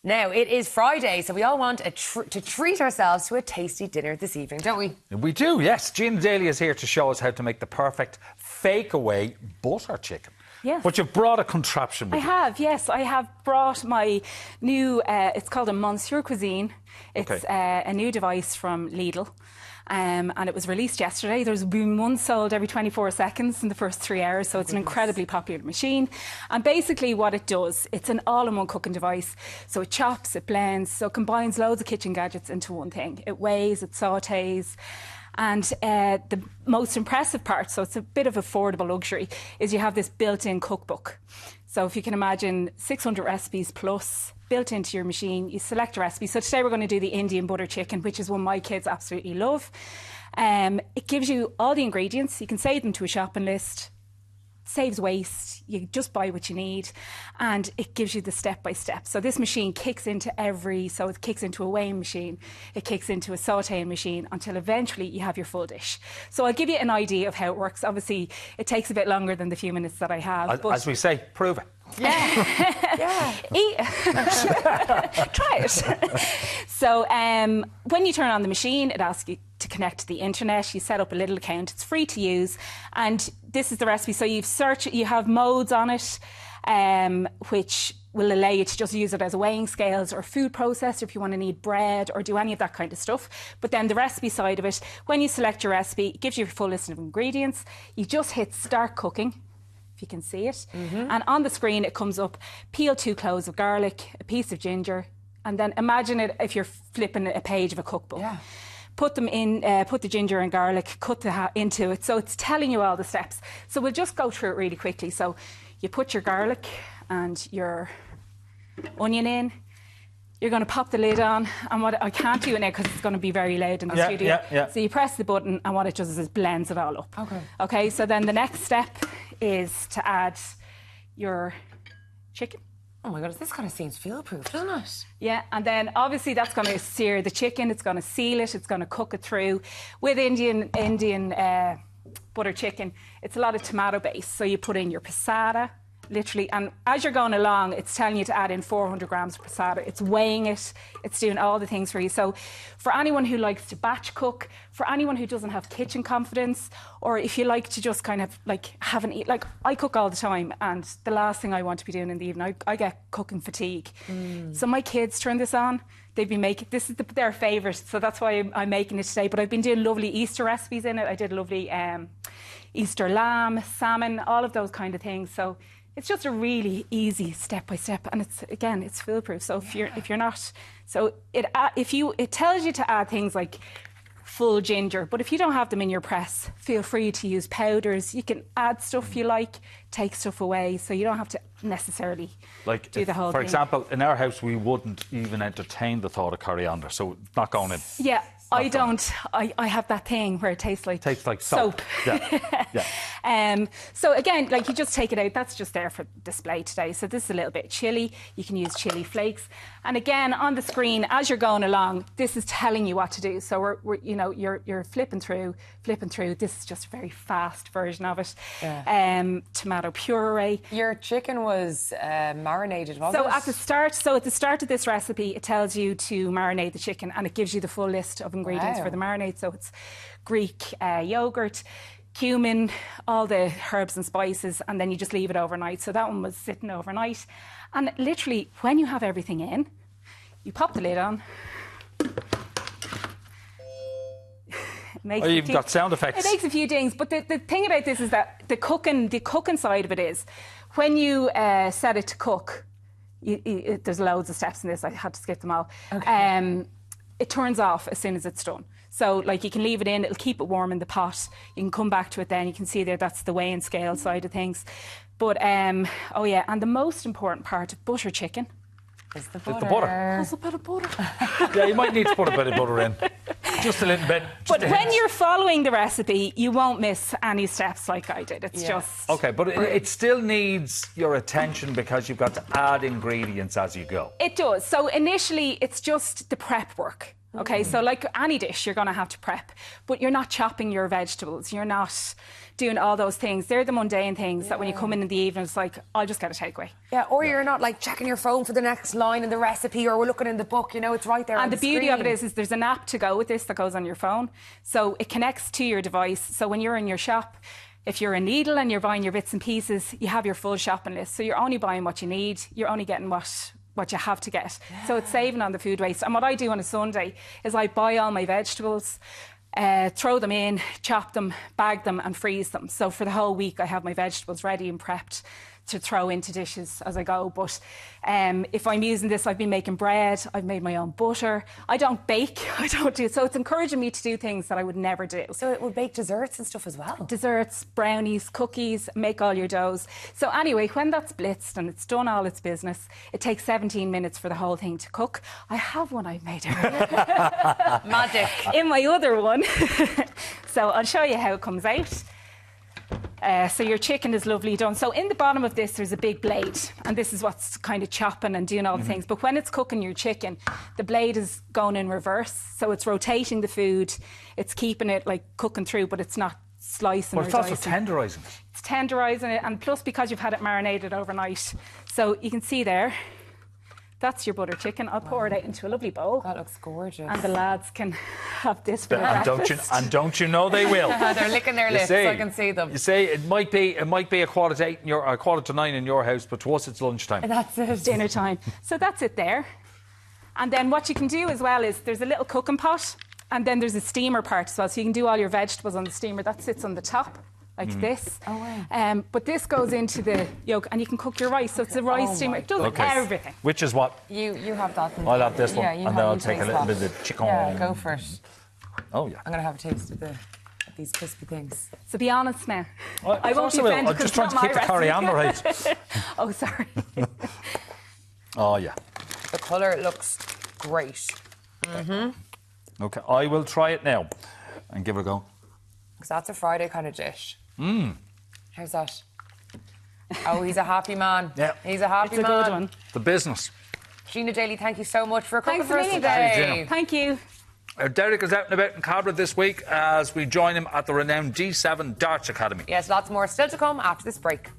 Now, it is Friday, so we all want to treat ourselves to a tasty dinner this evening, don't we? We do, yes. Gina Daly is here to show us how to make the perfect fakeaway butter chicken. Yes. But you've brought a contraption with you. I have brought my new, it's called a Monsieur Cuisine. It's a new device from Lidl. And it was released yesterday. There's been one sold every 24 seconds in the first 3 hours, so it's an incredibly popular machine. And basically what it does, it's an all-in-one cooking device. So it chops, it blends, so it combines loads of kitchen gadgets into one thing. It weighs, it sautés. And the most impressive part, so it's a bit of affordable luxury, is you have this built-in cookbook. So if you can imagine 600 recipes plus built into your machine, you select a recipe. So today we're going to do the Indian butter chicken, which is one my kids absolutely love. It gives you all the ingredients. You can save them to a shopping list. Saves waste, you just buy what you need, and it gives you the step-by-step. So this machine kicks into so it kicks into a weighing machine, it kicks into a sautéing machine, until eventually you have your full dish. So I'll give you an idea of how it works. Obviously, it takes a bit longer than the few minutes that I have. As we say, prove it. Yeah. Try it. So when you turn on the machine, it asks you to connect to the internet. You set up a little account. It's free to use, and this is the recipe. So you have modes on it, which will allow you to just use it as weighing scales or food processor if you want to knead bread or do any of that kind of stuff. But then the recipe side of it, when you select your recipe, it gives you a full list of ingredients. You just hit start cooking, if you can see it. And on the screen it comes up, peel 2 cloves of garlic, a piece of ginger, and then imagine it if you're flipping a page of a cookbook. Yeah. Put them in, put the ginger and garlic, cut into it. So it's telling you all the steps. So we'll just go through it really quickly. So you put your garlic and your onion in. You're going to pop the lid on, and what I can't do it now because it's going to be very loud in the studio. So you press the button, and what it does is it blends it all up. Okay, so then the next step is to add your chicken. Oh my goodness, this kind of seems foolproof, doesn't it? Yeah, and then obviously that's going to sear the chicken, it's going to seal it, it's going to cook it through. With Indian butter chicken, it's a lot of tomato base. So you put in your passata, literally, and as you're going along, it's telling you to add in 400 grams of passata. It's weighing it, it's doing all the things for you. So for anyone who likes to batch cook, for anyone who doesn't have kitchen confidence, or if you like to just kind of like have an eat, like I cook all the time, and the last thing I want to be doing in the evening, I get cooking fatigue. So my kids turn this on. They've been making, this is their favourite, so that's why I'm making it today. But I've been doing lovely Easter recipes in it. I did lovely Easter lamb, salmon, all of those kind of things. So it's just a really easy step-by-step, and it's foolproof. So if you're not, so it tells you to add things like full ginger, but if you don't have them in your press, feel free to use powders. You can add stuff you like, take stuff away, so you don't have to necessarily do the whole thing. For example, in our house, we wouldn't even entertain the thought of coriander, so it's not going in. Yeah. I don't. I have that thing where it tastes like soap. Yeah. So again, like you just take it out. That's just there for display today. So this is a little bit chili. You can use chili flakes. And again, on the screen as you're going along, this is telling you what to do. So you're flipping through. This is just a very fast version of it. Yeah. Tomato puree. Your chicken was marinated, wasn't it? At the start of this recipe, it tells you to marinate the chicken, and it gives you the full list of ingredients for the marinade. So it's Greek yogurt, cumin, all the herbs and spices, and then you just leave it overnight. So that one was sitting overnight. And literally, when you have everything in, you pop the lid on. You've got sound effects. It makes a few dings, but the thing about this is that the cooking side of it is, when you set it to cook, there's loads of steps in this. I had to skip them all. It turns off as soon as it's done. So like you can leave it in, it'll keep it warm in the pot. You can come back to it then. You can see there, that's the weighing scale side of things. But and the most important part of butter chicken is the butter. There's a bit of butter. Yeah, you might need to put a bit of butter in. Just a little bit. But when you're following the recipe, you won't miss any steps like I did. It's just... OK, but it still needs your attention because you've got to add ingredients as you go. It does. So initially, it's just the prep work. Okay, so like any dish, you're going to have to prep, but you're not chopping your vegetables. You're not doing all those things. They're the mundane things that when you come in the evening, it's like, I'll just get a takeaway. Yeah, or you're not like checking your phone for the next line in the recipe, or we're looking in the book, you know, it's right there on And the beauty screen. of it is there's an app to go with this that goes on your phone. So it connects to your device. So when you're in your shop, if you're in Lidl and you're buying your bits and pieces, you have your full shopping list. So you're only buying what you need. You're only getting what you have to get. Yeah. So it's saving on the food waste. And what I do on a Sunday is I buy all my vegetables, throw them in, chop them, bag them and freeze them. So for the whole week I have my vegetables ready and prepped to throw into dishes as I go. But if I'm using this, I've been making bread, I've made my own butter. I don't bake, I don't do it. So it's encouraging me to do things that I would never do. So it would bake desserts and stuff as well? Desserts, brownies, cookies, make all your doughs. So anyway, when that's blitzed and it's done all its business, it takes 17 minutes for the whole thing to cook. I have one I've made earlier. Magic. In my other one. So I'll show you how it comes out. So your chicken is lovely done. So in the bottom of this, there's a big blade, and this is what's kind of chopping and doing all the things. But when it's cooking your chicken, the blade is going in reverse. So it's rotating the food. It's keeping it like cooking through, but it's not slicing or But it's also dicing. tenderising. It's tenderising it, and plus because you've had it marinated overnight. So you can see there, that's your butter chicken. I'll pour it out into a lovely bowl. That looks gorgeous. And the lads can have this for their And don't you know they will? They're licking their lips, see, I can see them. You say it might be a 8:15 in your, 8:45 in your house, but to us it's lunchtime. And that's it. Dinner time. So that's it there. And then what you can do as well is there's a little cooking pot, and then there's a steamer part as well. So you can do all your vegetables on the steamer. That sits on the top. Like this. Oh, wow. But this goes into the yolk, and you can cook your rice. So it's a rice steamer. It does everything. Which is what? You have that. I'll have this one, Yeah, you and have, then I'll you take a taste little that. bit of the chicken. Yeah, go for it. Oh, yeah. I'm going to have a taste of these crispy things. So be honest now. I won't be will. offended I'm just 'cause trying to it's keep not the my coriander right. Oh, sorry. Oh, yeah. The colour looks great. Okay, I will try it now and give it a go. Because that's a Friday kind of dish. How's that? Oh, he's a happy man. Yeah. He's a happy It's a man. good one. The business. Gina Daly, thank you so much for cooking Thanks for a us million, today. Gina. Thank you. Derek is out and about in Cabra this week as we join him at the renowned G7 Darts Academy. Yes, lots more still to come after this break.